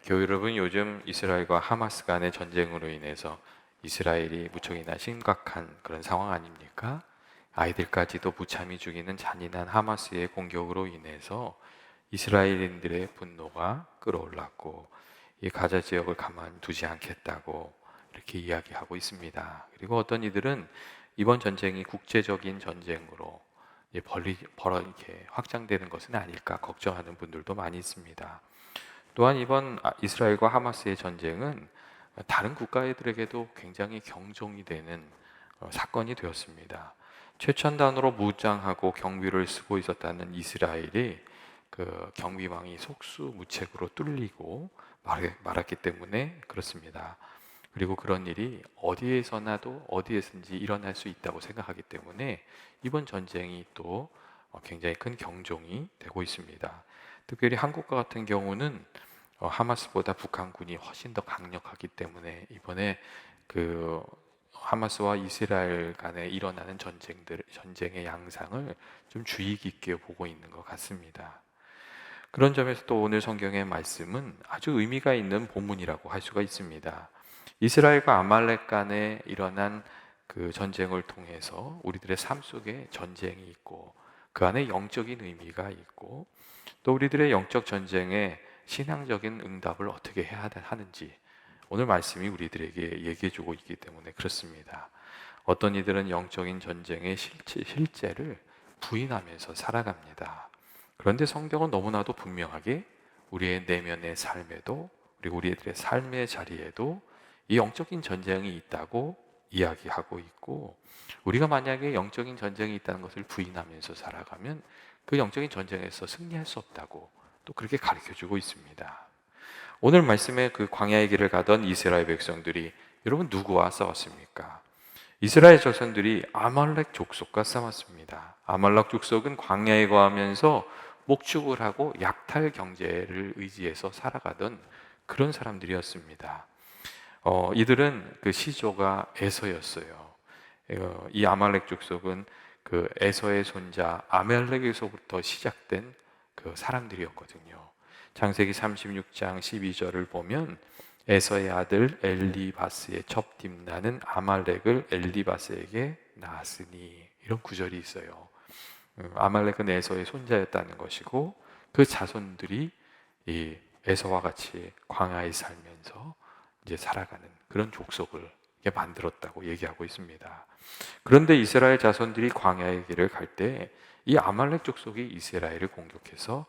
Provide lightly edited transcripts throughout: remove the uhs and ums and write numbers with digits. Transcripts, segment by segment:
교회 여러분, 요즘 이스라엘과 하마스 간의 전쟁으로 인해서 이스라엘이 무척이나 심각한 그런 상황 아닙니까? 아이들까지도 무참히 죽이는 잔인한 하마스의 공격으로 인해서 이스라엘인들의 분노가 끌어올랐고, 이 가자 지역을 가만두지 않겠다고 이렇게 이야기하고 있습니다. 그리고 어떤 이들은 이번 전쟁이 국제적인 전쟁으로 이렇게 확장되는 것은 아닐까 걱정하는 분들도 많이 있습니다. 또한 이번 이스라엘과 하마스의 전쟁은 다른 국가들에게도 굉장히 경종이 되는 사건이 되었습니다. 최첨단으로 무장하고 경비를 쓰고 있었다는 이스라엘이 그 경비망이 속수무책으로 뚫리고 말았기 때문에 그렇습니다. 그리고 그런 일이 어디에서나도 어디에서든지 일어날 수 있다고 생각하기 때문에 이번 전쟁이 또 굉장히 큰 경종이 되고 있습니다. 특별히 한국과 같은 경우는 하마스보다 북한군이 훨씬 더 강력하기 때문에 이번에 그 하마스와 이스라엘 간에 일어나는 전쟁의 양상을 좀 주의 깊게 보고 있는 것 같습니다. 그런 점에서 또 오늘 성경의 말씀은 아주 의미가 있는 본문이라고 할 수가 있습니다. 이스라엘과 아말렉 간에 일어난 그 전쟁을 통해서 우리들의 삶 속에 전쟁이 있고 그 안에 영적인 의미가 있고 또 우리들의 영적 전쟁에 신앙적인 응답을 어떻게 해야 하는지 오늘 말씀이 우리들에게 얘기해주고 있기 때문에 그렇습니다. 어떤 이들은 영적인 전쟁의 실제를 부인하면서 살아갑니다. 그런데 성경은 너무나도 분명하게 우리의 내면의 삶에도 그리고 우리들의 삶의 자리에도 이 영적인 전쟁이 있다고 이야기하고 있고, 우리가 만약에 영적인 전쟁이 있다는 것을 부인하면서 살아가면 그 영적인 전쟁에서 승리할 수 없다고 또 그렇게 가르쳐주고 있습니다. 오늘 말씀에 그 광야의 길을 가던 이스라엘 백성들이 여러분 누구와 싸웠습니까? 이스라엘 자손들이 아말렉 족속과 싸웠습니다. 아말렉 족속은 광야에 거하면서 목축을 하고 약탈 경제를 의지해서 살아가던 그런 사람들이었습니다. 이들은 그 시조가 에서였어요. 이 아말렉 족속은 그 에서의 손자 아멜렉에서부터 시작된 그 사람들이었거든요. 창세기 36장 12절을 보면 에서의 아들 엘리바스의 첩dim나는 아말렉을 엘리바스에게 낳았으니, 이런 구절이 있어요. 아말렉은 에서의 손자였다는 것이고 그 자손들이 이 에서와 같이 광야에 살면서 이제 살아가는 그런 족속을 만들었다고 얘기하고 있습니다. 그런데 이스라엘 자손들이 광야의 길을 갈 때 이 아말렉 족속이 이스라엘을 공격해서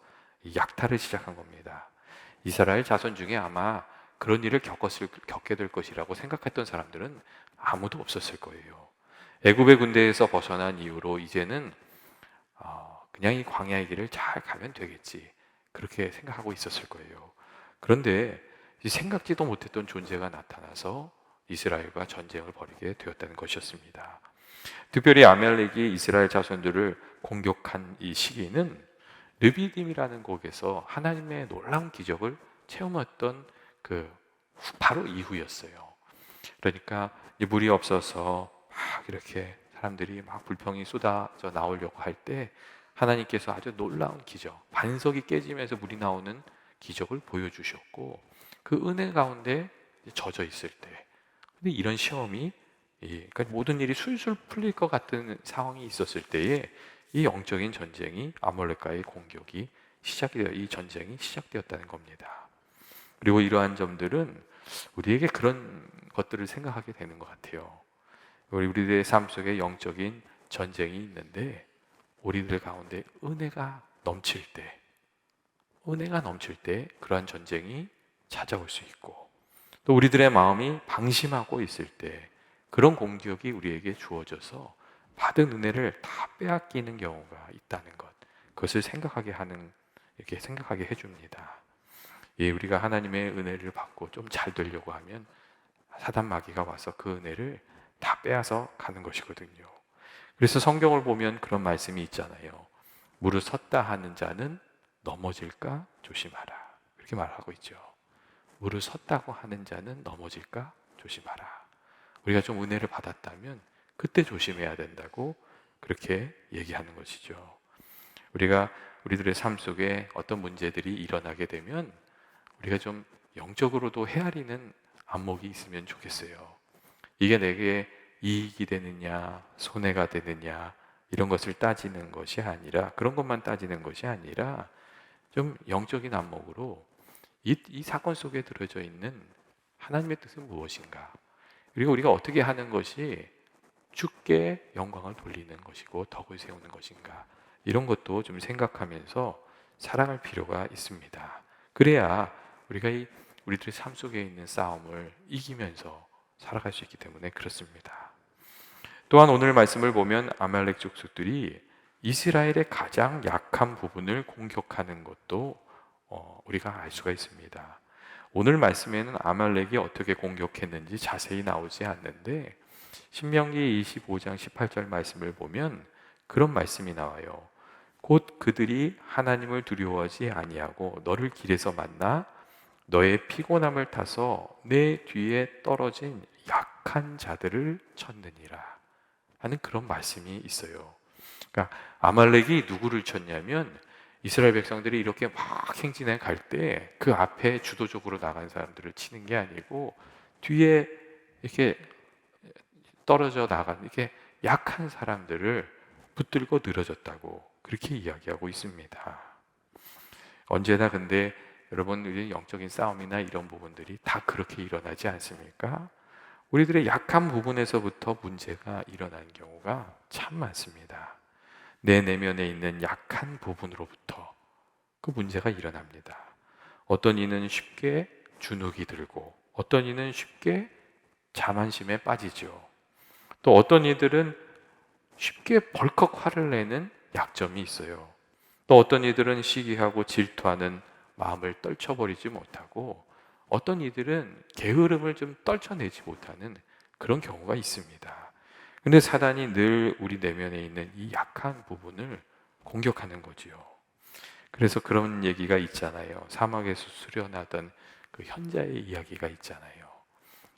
약탈을 시작한 겁니다. 이스라엘 자손 중에 아마 그런 일을 겪게 될 것이라고 생각했던 사람들은 아무도 없었을 거예요. 애굽의 군대에서 벗어난 이후로 이제는 그냥 이 광야의 길을 잘 가면 되겠지, 그렇게 생각하고 있었을 거예요. 그런데 생각지도 못했던 존재가 나타나서 이스라엘과 전쟁을 벌이게 되었다는 것이었습니다. 특별히 아멜렉이 이스라엘 자손들을 공격한 이 시기는 르비딤이라는 곳에서 하나님의 놀라운 기적을 체험했던 그 바로 이후였어요. 그러니까 물이 없어서 막 이렇게 사람들이 막 불평이 쏟아져 나오려고 할 때 하나님께서 아주 놀라운 기적, 반석이 깨지면서 물이 나오는 기적을 보여주셨고, 그 은혜 가운데 젖어 있을 때, 근데 이런 시험이 그러니까 모든 일이 술술 풀릴 것 같은 상황이 있었을 때에 이 영적인 전쟁이 아몰렉과의 공격이 이 전쟁이 시작되었다는 겁니다. 그리고 이러한 점들은 우리에게 그런 것들을 생각하게 되는 것 같아요. 우리들의 삶 속에 영적인 전쟁이 있는데 우리들 가운데 은혜가 넘칠 때 그러한 전쟁이 찾아올 수 있고, 또 우리들의 마음이 방심하고 있을 때 그런 공격이 우리에게 주어져서 받은 은혜를 다 빼앗기는 경우가 있다는 것, 그것을 이렇게 생각하게 해줍니다. 우리가 하나님의 은혜를 받고 좀 잘 되려고 하면 사단 마귀가 와서 그 은혜를 다 빼앗아 가는 것이거든요. 그래서 성경을 보면 그런 말씀이 있잖아요. 무릇 섰다 하는 자는 넘어질까 조심하라, 이렇게 말하고 있죠. 무릇 섰다고 하는 자는 넘어질까 조심하라. 우리가 좀 은혜를 받았다면 그때 조심해야 된다고 그렇게 얘기하는 것이죠. 우리들의 삶 속에 어떤 문제들이 일어나게 되면 우리가 좀 영적으로도 헤아리는 안목이 있으면 좋겠어요. 이게 내게 이익이 되느냐, 손해가 되느냐, 이런 것을 따지는 것이 아니라, 그런 것만 따지는 것이 아니라, 좀 영적인 안목으로 이 사건 속에 들어져 있는 하나님의 뜻은 무엇인가, 그리고 우리가 어떻게 하는 것이 주께 영광을 돌리는 것이고 덕을 세우는 것인가, 이런 것도 좀 생각하면서 살아갈 필요가 있습니다. 그래야 우리가 우리들의 삶 속에 있는 싸움을 이기면서 살아갈 수 있기 때문에 그렇습니다. 또한 오늘 말씀을 보면 아말렉 족속들이 이스라엘의 가장 약한 부분을 공격하는 것도 우리가 알 수가 있습니다. 오늘 말씀에는 아말렉이 어떻게 공격했는지 자세히 나오지 않는데, 신명기 25장 18절 말씀을 보면 그런 말씀이 나와요. 곧 그들이 하나님을 두려워하지 아니하고 너를 길에서 만나 너의 피곤함을 타서 내 뒤에 떨어진 약한 자들을 쳤느니라 하는 그런 말씀이 있어요. 그러니까 아말렉이 누구를 쳤냐면, 이스라엘 백성들이 이렇게 막 행진해 갈 때 그 앞에 주도적으로 나간 사람들을 치는 게 아니고 뒤에 이렇게 떨어져 나간 이렇게 약한 사람들을 붙들고 늘어졌다고 그렇게 이야기하고 있습니다. 언제나 근데 여러분, 우리 영적인 싸움이나 이런 부분들이 다 그렇게 일어나지 않습니까? 우리들의 약한 부분에서부터 문제가 일어나는 경우가 참 많습니다. 내 내면에 있는 약한 부분으로부터 그 문제가 일어납니다. 어떤 이는 쉽게 주눅이 들고, 어떤 이는 쉽게 자만심에 빠지죠. 또 어떤 이들은 쉽게 벌컥 화를 내는 약점이 있어요. 또 어떤 이들은 시기하고 질투하는 마음을 떨쳐버리지 못하고, 어떤 이들은 게으름을 좀 떨쳐내지 못하는 그런 경우가 있습니다. 근데 사단이 늘 우리 내면에 있는 이 약한 부분을 공격하는 거지요. 그래서 그런 얘기가 있잖아요. 사막에서 수련하던 그 현자의 이야기가 있잖아요.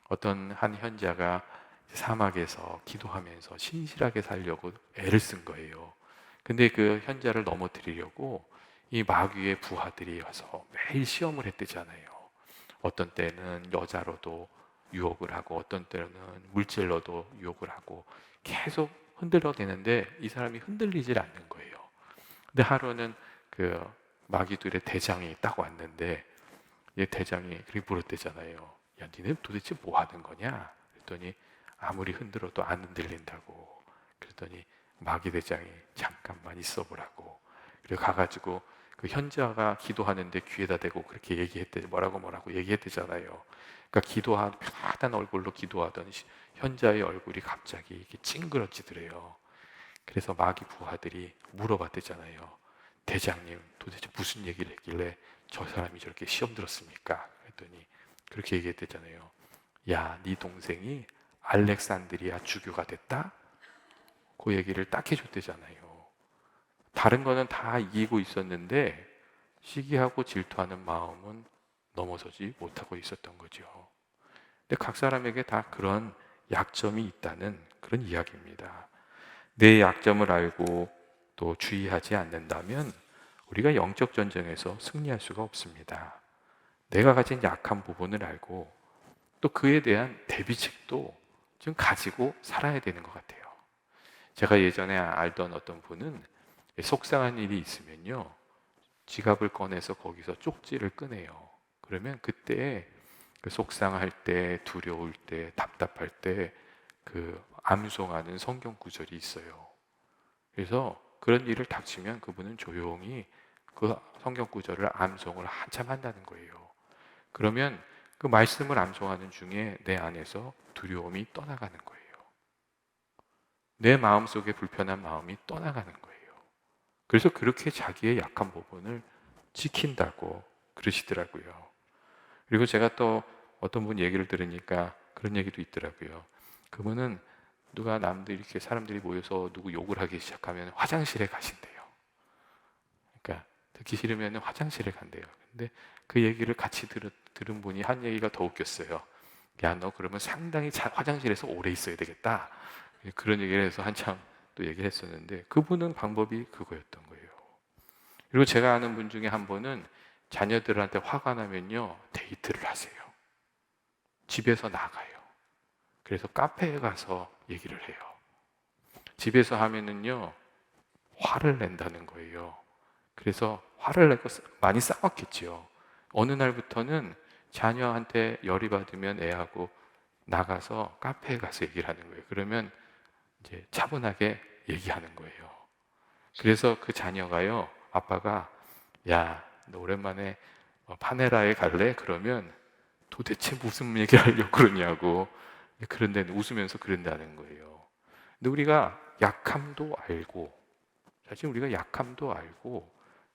어떤 한 현자가 사막에서 기도하면서 신실하게 살려고 애를 쓴 거예요. 근데 그 현자를 넘어뜨리려고 이 마귀의 부하들이 와서 매일 시험을 했대잖아요. 어떤 때는 여자로도 유혹을 하고, 어떤 때는 물질로도 유혹을 하고, 계속 흔들어대는데 이 사람이 흔들리질 않는 거예요. 근데 하루는 그 마귀들의 대장이 딱 왔는데, 이 대장이 그렇게 물었대잖아요. 야, 니네 도대체 뭐 하는 거냐? 그랬더니 아무리 흔들어도 안 흔들린다고. 그랬더니 마귀 대장이 잠깐만 있어 보라고. 그리고 가가지고 그 현자가 기도하는데 귀에다 대고 그렇게 얘기했대. 뭐라고 얘기했대잖아요. 그러니까 하던 얼굴로 기도하던 현자의 얼굴이 갑자기 이렇게 찡그러지더래요. 그래서 마귀 부하들이 물어봤대잖아요. 대장님, 도대체 무슨 얘기를 했길래 저 사람이 저렇게 시험 들었습니까? 그랬더니 그렇게 얘기했대잖아요. 야, 네 동생이 알렉산드리아 주교가 됐다? 그 얘기를 딱 해줬대잖아요. 다른 거는 다 이기고 있었는데 시기하고 질투하는 마음은 넘어서지 못하고 있었던 거죠. 근데 각 사람에게 다 그런 약점이 있다는 그런 이야기입니다. 내 약점을 알고 또 주의하지 않는다면 우리가 영적 전쟁에서 승리할 수가 없습니다. 내가 가진 약한 부분을 알고 또 그에 대한 대비책도 좀 가지고 살아야 되는 것 같아요. 제가 예전에 알던 어떤 분은 속상한 일이 있으면요, 지갑을 꺼내서 거기서 쪽지를 꺼내요. 그러면 그때 그 속상할 때, 두려울 때, 답답할 때 그 암송하는 성경 구절이 있어요. 그래서 그런 일을 닥치면 그분은 조용히 그 성경 구절을 암송을 한참 한다는 거예요. 그러면 그 말씀을 암송하는 중에 내 안에서 두려움이 떠나가는 거예요. 내 마음속에 불편한 마음이 떠나가는 거예요. 그래서 그렇게 자기의 약한 부분을 지킨다고 그러시더라고요. 그리고 제가 또 어떤 분 얘기를 들으니까 그런 얘기도 있더라고요. 그분은 누가 남들 이렇게 사람들이 모여서 누구 욕을 하기 시작하면 화장실에 가신대요. 그러니까 듣기 싫으면 화장실에 간대요. 근데 그 얘기를 같이 들은 분이 한 얘기가 더 웃겼어요. 야, 너 그러면 상당히 화장실에서 오래 있어야 되겠다. 그런 얘기를 해서 한참 또 얘기를 했었는데, 그분은 방법이 그거였던 거예요. 그리고 제가 아는 분 중에 한 분은 자녀들한테 화가 나면요, 데이트를 하세요. 집에서 나가요. 그래서 카페에 가서 얘기를 해요. 집에서 하면은요, 화를 낸다는 거예요. 그래서 화를 내고 많이 싸웠겠죠. 어느 날부터는 자녀한테 열이 받으면 애하고 나가서 카페에 가서 얘기를 하는 거예요. 그러면 이제 차분하게 얘기하는 거예요. 그래서 그 자녀가요, 아빠가 야, 너 오랜만에 파네라에 갈래? 그러면 도대체 무슨 얘기를 하려고 그러냐고. 그런 데는 웃으면서 그런다는 거예요. 근데 우리가 약함도 알고, 사실 우리가 약함도 알고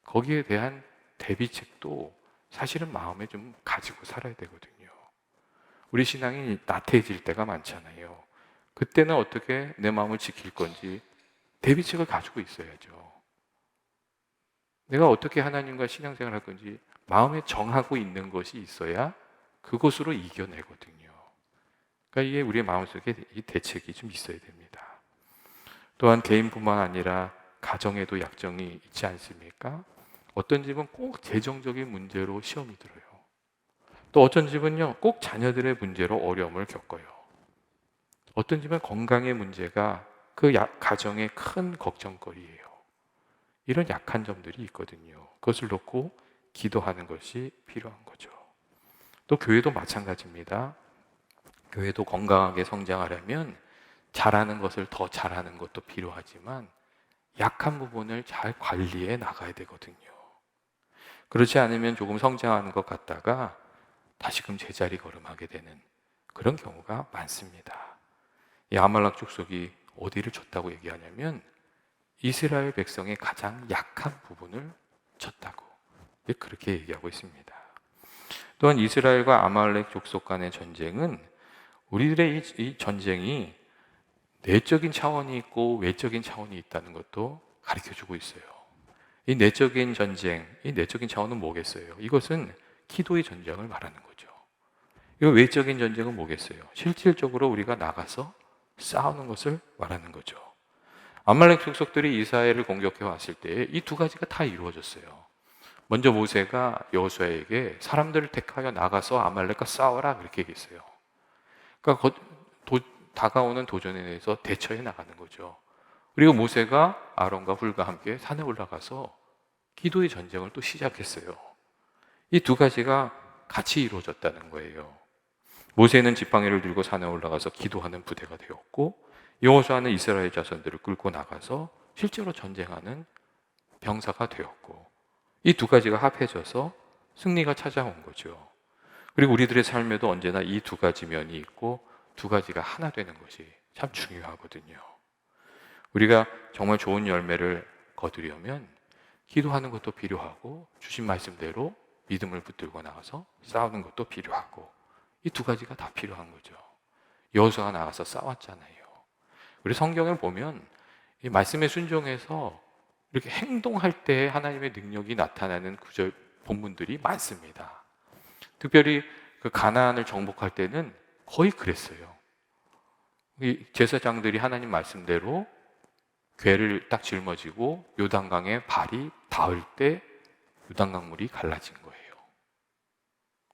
거기에 대한 대비책도 사실은 마음에 좀 가지고 살아야 되거든요. 우리 신앙이 나태해질 때가 많잖아요. 그때는 어떻게 내 마음을 지킬 건지 대비책을 가지고 있어야죠. 내가 어떻게 하나님과 신앙생활 할 건지 마음에 정하고 있는 것이 있어야 그것으로 이겨내거든요. 그러니까 이게 우리의 마음속에 이 대책이 좀 있어야 됩니다. 또한 개인뿐만 아니라 가정에도 약정이 있지 않습니까? 어떤 집은 꼭 재정적인 문제로 시험이 들어요. 또 어떤 집은요, 꼭 자녀들의 문제로 어려움을 겪어요. 어떤 집은 건강의 문제가 그 가정의 큰 걱정거리예요. 이런 약한 점들이 있거든요. 그것을 놓고 기도하는 것이 필요한 거죠. 또 교회도 마찬가지입니다. 교회도 건강하게 성장하려면 잘하는 것을 더 잘하는 것도 필요하지만 약한 부분을 잘 관리해 나가야 되거든요. 그렇지 않으면 조금 성장하는 것 같다가 다시금 제자리 걸음하게 되는 그런 경우가 많습니다. 이 아말렉 족속이 어디를 쳤다고 얘기하냐면 이스라엘 백성의 가장 약한 부분을 쳤다고 그렇게 얘기하고 있습니다. 또한 이스라엘과 아말렉 족속 간의 전쟁은 우리들의 이 전쟁이 내적인 차원이 있고 외적인 차원이 있다는 것도 가르쳐주고 있어요. 이 내적인 전쟁, 이 내적인 차원은 뭐겠어요? 이것은 기도의 전쟁을 말하는 거죠. 이 외적인 전쟁은 뭐겠어요? 실질적으로 우리가 나가서 싸우는 것을 말하는 거죠. 아말렉 족속들이 이스라엘을 공격해 왔을 때 이 두 가지가 다 이루어졌어요. 먼저 모세가 여호수아에게 사람들을 택하여 나가서 아말렉과 싸워라 그렇게 얘기했어요. 그러니까 다가오는 도전에 대해서 대처해 나가는 거죠. 그리고 모세가 아론과 훌과 함께 산에 올라가서 기도의 전쟁을 또 시작했어요. 이 두 가지가 같이 이루어졌다는 거예요. 모세는 지팡이를 들고 산에 올라가서 기도하는 부대가 되었고 여호수아는 이스라엘 자손들을 끌고 나가서 실제로 전쟁하는 병사가 되었고 이 두 가지가 합해져서 승리가 찾아온 거죠. 그리고 우리들의 삶에도 언제나 이 두 가지 면이 있고 두 가지가 하나 되는 것이 참 중요하거든요. 우리가 정말 좋은 열매를 거두려면 기도하는 것도 필요하고 주신 말씀대로 믿음을 붙들고 나가서 싸우는 것도 필요하고 이 두 가지가 다 필요한 거죠. 여호수아가 나가서 싸웠잖아요. 우리 성경을 보면 이 말씀에 순종해서 이렇게 행동할 때 하나님의 능력이 나타나는 구절 본문들이 많습니다. 특별히 그 가나안을 정복할 때는 거의 그랬어요. 이 제사장들이 하나님 말씀대로 궤를 딱 짊어지고 요단강에 발이 닿을 때 요단강 물이 갈라진 거예요.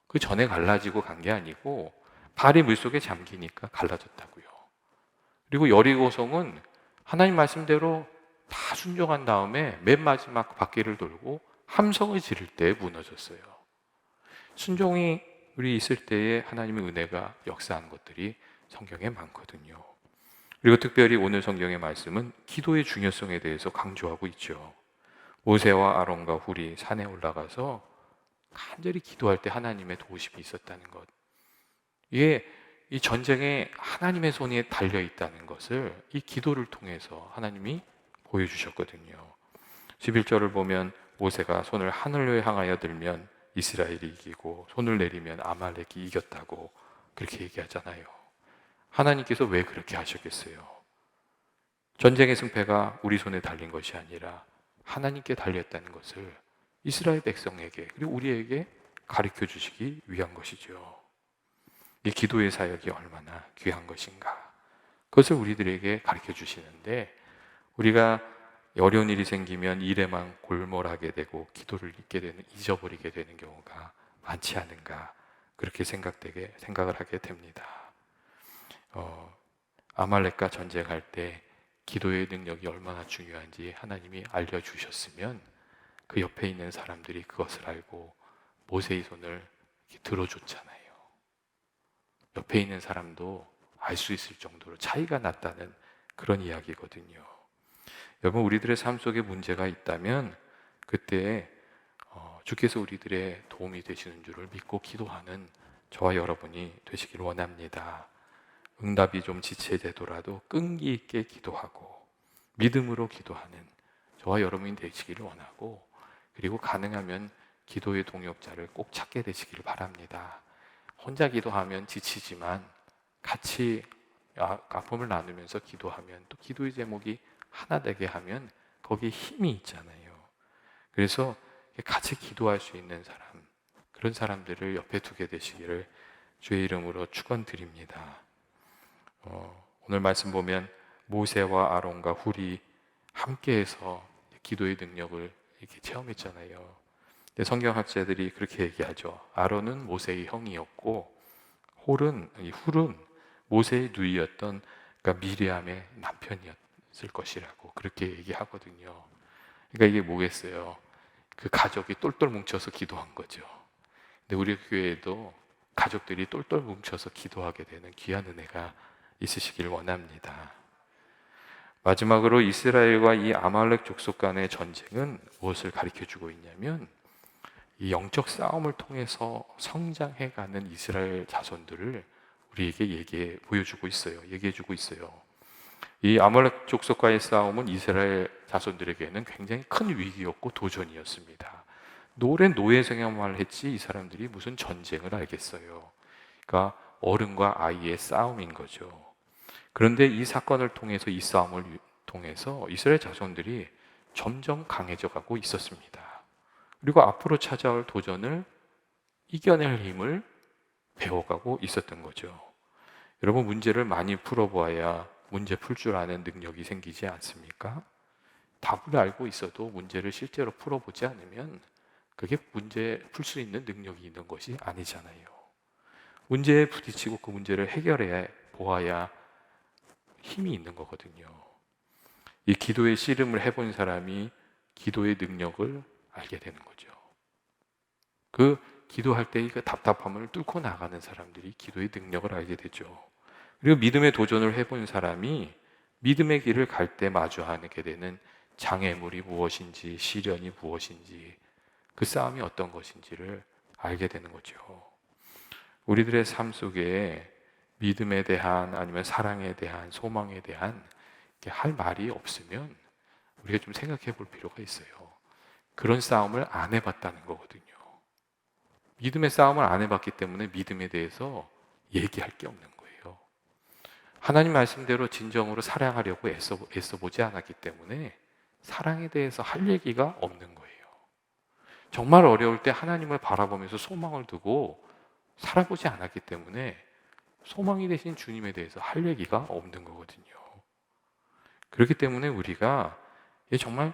그 전에 갈라지고 간 게 아니고 발이 물속에 잠기니까 갈라졌다고요. 그리고 여리고성은 하나님 말씀대로 다 순종한 다음에 맨 마지막 바퀴를 돌고 함성을 지를 때 무너졌어요. 순종이 우리 있을 때에 하나님의 은혜가 역사한 것들이 성경에 많거든요. 그리고 특별히 오늘 성경의 말씀은 기도의 중요성에 대해서 강조하고 있죠. 모세와 아론과 훌이 산에 올라가서 간절히 기도할 때 하나님의 도우심이 있었다는 것. 이게 이 전쟁에 하나님의 손이 달려 있다는 것을 이 기도를 통해서 하나님이 보여주셨거든요. 11절을 보면 모세가 손을 하늘로 향하여 들면 이스라엘이 이기고 손을 내리면 아말렉이 이겼다고 그렇게 얘기하잖아요. 하나님께서 왜 그렇게 하셨겠어요? 전쟁의 승패가 우리 손에 달린 것이 아니라 하나님께 달렸다는 것을 이스라엘 백성에게 그리고 우리에게 가르쳐 주시기 위한 것이죠. 이 기도의 사역이 얼마나 귀한 것인가 그것을 우리들에게 가르쳐 주시는데 우리가 어려운 일이 생기면 일에만 골몰하게 되고 기도를 잊어버리게 되는 경우가 많지 않은가 그렇게 생각을 하게 됩니다. 아말렉과 전쟁할 때 기도의 능력이 얼마나 중요한지 하나님이 알려주셨으면 그 옆에 있는 사람들이 그것을 알고 모세의 손을 이렇게 들어줬잖아요. 옆에 있는 사람도 알 수 있을 정도로 차이가 났다는 그런 이야기거든요. 여러분, 우리들의 삶 속에 문제가 있다면 그때 주께서 우리들의 도움이 되시는 줄을 믿고 기도하는 저와 여러분이 되시길 원합니다. 응답이 좀 지체되더라도 끈기 있게 기도하고 믿음으로 기도하는 저와 여러분이 되시기를 원하고, 그리고 가능하면 기도의 동역자를 꼭 찾게 되시기를 바랍니다. 혼자 기도하면 지치지만 같이 아픔을 나누면서 기도하면, 또 기도의 제목이 하나 되게 하면 거기에 힘이 있잖아요. 그래서 같이 기도할 수 있는 사람, 그런 사람들을 옆에 두게 되시기를 주의 이름으로 축원드립니다. 오늘 말씀 보면 모세와 아론과 훌이 함께해서 기도의 능력을 이렇게 체험했잖아요. 성경학자들이 그렇게 얘기하죠. 아론은 모세의 형이었고 훌은 모세의 누이였던, 그러니까 미리암의 남편이었을 것이라고 그렇게 얘기하거든요. 그러니까 이게 뭐겠어요? 그 가족이 똘똘 뭉쳐서 기도한 거죠. 근데 우리 교회에도 가족들이 똘똘 뭉쳐서 기도하게 되는 귀한 은혜가 있으시길 원합니다. 마지막으로 이스라엘과 이 아말렉 족속 간의 전쟁은 무엇을 가르쳐주고 있냐면, 이 영적 싸움을 통해서 성장해가는 이스라엘 자손들을 우리에게 보여주고 있어요. 얘기해주고 있어요. 이 아말렉 족속과의 싸움은 이스라엘 자손들에게는 굉장히 큰 위기였고 도전이었습니다. 오랜 노예 생활을 했지 이 사람들이 무슨 전쟁을 알겠어요. 그러니까 어른과 아이의 싸움인 거죠. 그런데 이 사건을 통해서, 이 싸움을 통해서 이스라엘 자손들이 점점 강해져 가고 있었습니다. 그리고 앞으로 찾아올 도전을 이겨낼 힘을 배워가고 있었던 거죠. 여러분, 문제를 많이 풀어보아야 문제 풀 줄 아는 능력이 생기지 않습니까? 답을 알고 있어도 문제를 실제로 풀어보지 않으면 그게 문제 풀 수 있는 능력이 있는 것이 아니잖아요. 문제에 부딪히고 그 문제를 해결해 보아야 힘이 있는 거거든요. 이 기도의 씨름을 해본 사람이 기도의 능력을 알게 되는 거죠. 그 기도할 때의 그 답답함을 뚫고 나가는 사람들이 기도의 능력을 알게 되죠. 그리고 믿음의 도전을 해본 사람이 믿음의 길을 갈 때 마주하게 되는 장애물이 무엇인지, 시련이 무엇인지, 그 싸움이 어떤 것인지를 알게 되는 거죠. 우리들의 삶 속에 믿음에 대한, 아니면 사랑에 대한, 소망에 대한 할 말이 없으면 우리가 좀 생각해 볼 필요가 있어요. 그런 싸움을 안 해봤다는 거거든요. 믿음의 싸움을 안 해봤기 때문에 믿음에 대해서 얘기할 게 없는 거예요. 하나님 말씀대로 진정으로 사랑하려고 애써보지 않았기 때문에 사랑에 대해서 할 얘기가 없는 거예요. 정말 어려울 때 하나님을 바라보면서 소망을 두고 살아보지 않았기 때문에 소망이 되신 주님에 대해서 할 얘기가 없는 거거든요. 그렇기 때문에 우리가 정말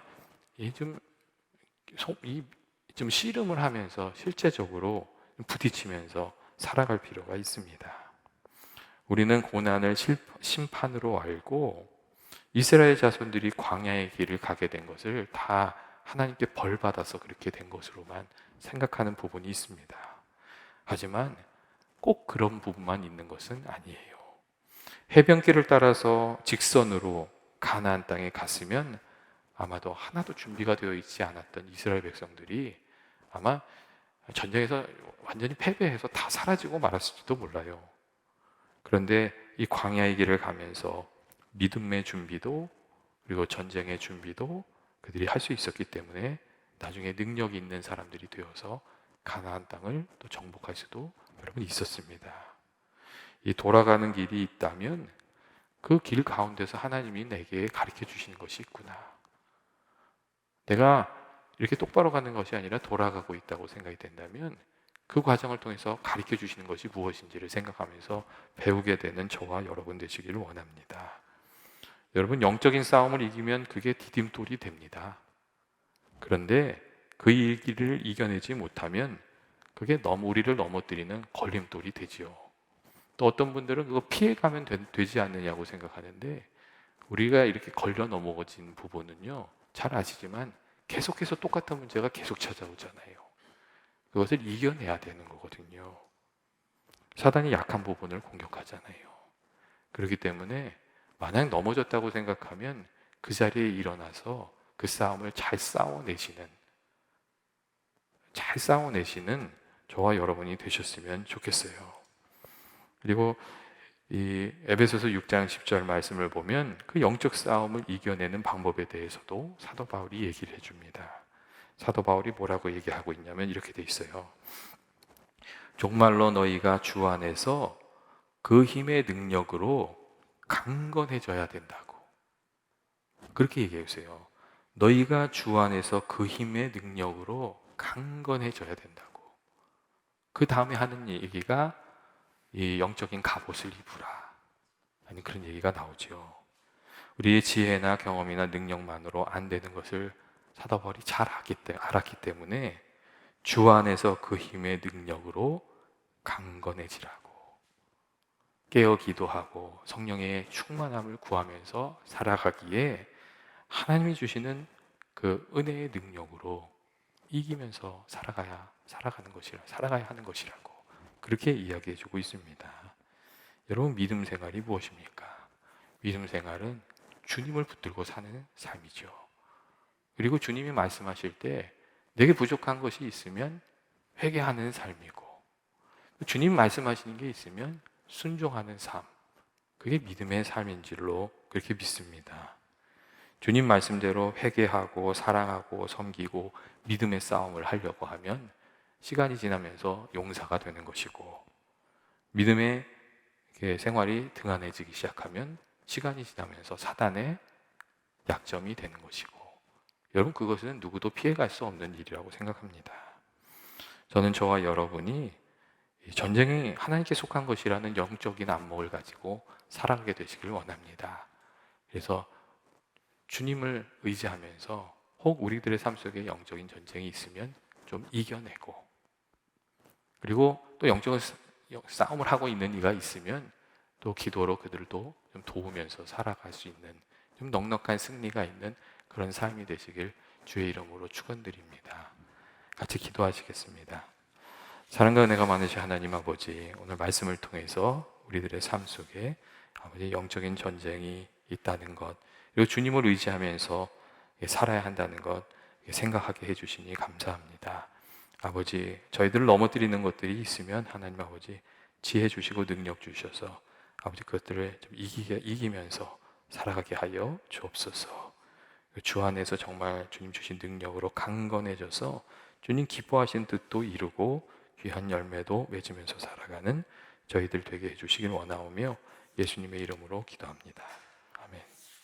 좀 씨름을 하면서 실제적으로 부딪히면서 살아갈 필요가 있습니다. 우리는 고난을 심판으로 알고 이스라엘 자손들이 광야의 길을 가게 된 것을 다 하나님께 벌 받아서 그렇게 된 것으로만 생각하는 부분이 있습니다. 하지만 꼭 그런 부분만 있는 것은 아니에요. 해변길을 따라서 직선으로 가나안 땅에 갔으면 아마도 하나도 준비가 되어 있지 않았던 이스라엘 백성들이 아마 전쟁에서 완전히 패배해서 다 사라지고 말았을지도 몰라요. 그런데 이 광야의 길을 가면서 믿음의 준비도, 그리고 전쟁의 준비도 그들이 할 수 있었기 때문에 나중에 능력이 있는 사람들이 되어서 가나안 땅을 또 정복할 수도 여러분 있었습니다. 이 돌아가는 길이 있다면 그 길 가운데서 하나님이 내게 가르쳐 주시는 것이 있구나. 내가 이렇게 똑바로 가는 것이 아니라 돌아가고 있다고 생각이 된다면 그 과정을 통해서 가르쳐 주시는 것이 무엇인지를 생각하면서 배우게 되는 저와 여러분 되시기를 원합니다. 여러분, 영적인 싸움을 이기면 그게 디딤돌이 됩니다. 그런데 그 길을 이겨내지 못하면 그게 너무 우리를 넘어뜨리는 걸림돌이 되지요. 또 어떤 분들은 그거 피해가면 되지 않느냐고 생각하는데, 우리가 이렇게 걸려 넘어진 부분은요, 잘 아시지만 계속해서 똑같은 문제가 계속 찾아오잖아요. 그것을 이겨내야 되는 거거든요. 사단이 약한 부분을 공격하잖아요. 그렇기 때문에 만약 넘어졌다고 생각하면 그 자리에 일어나서 그 싸움을 잘 싸워내시는 저와 여러분이 되셨으면 좋겠어요. 그리고 이 에베소서 6장 10절 말씀을 보면 그 영적 싸움을 이겨내는 방법에 대해서도 사도 바울이 얘기를 해줍니다. 사도 바울이 뭐라고 얘기하고 있냐면 이렇게 돼 있어요. 정말로 너희가 주 안에서 그 힘의 능력으로 강건해져야 된다고. 그렇게 얘기해주세요. 너희가 주 안에서 그 힘의 능력으로 강건해져야 된다고. 그 다음에 하는 얘기가 이 영적인 갑옷을 입으라, 아니 그런 얘기가 나오죠. 우리의 지혜나 경험이나 능력만으로 안 되는 것을 사도 바울이 잘 알았기 때문에 주 안에서 그 힘의 능력으로 강건해지라고, 깨어 기도하고 성령의 충만함을 구하면서 살아가기에 하나님이 주시는 그 은혜의 능력으로 이기면서 살아가야 하는 것이라고 그렇게 이야기해 주고 있습니다. 여러분, 믿음 생활이 무엇입니까? 믿음 생활은 주님을 붙들고 사는 삶이죠. 그리고 주님이 말씀하실 때 내게 부족한 것이 있으면 회개하는 삶이고, 주님 말씀하시는 게 있으면 순종하는 삶, 그게 믿음의 삶인 줄로 그렇게 믿습니다. 주님 말씀대로 회개하고 사랑하고 섬기고 믿음의 싸움을 하려고 하면 시간이 지나면서 용사가 되는 것이고, 믿음의 생활이 등한해지기 시작하면 시간이 지나면서 사단의 약점이 되는 것이고, 여러분, 그것은 누구도 피해갈 수 없는 일이라고 생각합니다. 저는 저와 여러분이 전쟁이 하나님께 속한 것이라는 영적인 안목을 가지고 살아가게 되시길 원합니다. 그래서 주님을 의지하면서 혹 우리들의 삶 속에 영적인 전쟁이 있으면 좀 이겨내고, 그리고 또 영적인 싸움을 하고 있는 이가 있으면 또 기도로 그들도 좀 도우면서 살아갈 수 있는 좀 넉넉한 승리가 있는 그런 삶이 되시길 주의 이름으로 축원드립니다. 같이 기도하시겠습니다. 사랑과 은혜가 많으신 하나님 아버지, 오늘 말씀을 통해서 우리들의 삶 속에 아버지 영적인 전쟁이 있다는 것, 그리고 주님을 의지하면서 살아야 한다는 것 생각하게 해주시니 감사합니다. 아버지, 저희들을 넘어뜨리는 것들이 있으면 하나님 아버지 지혜 주시고 능력 주셔서 아버지 그것들을 좀 이기면서 살아가게 하여 주옵소서. 주 안에서 정말 주님 주신 능력으로 강건해져서 주님 기뻐하신 뜻도 이루고 귀한 열매도 맺으면서 살아가는 저희들 되게 해주시길 원하오며 예수님의 이름으로 기도합니다.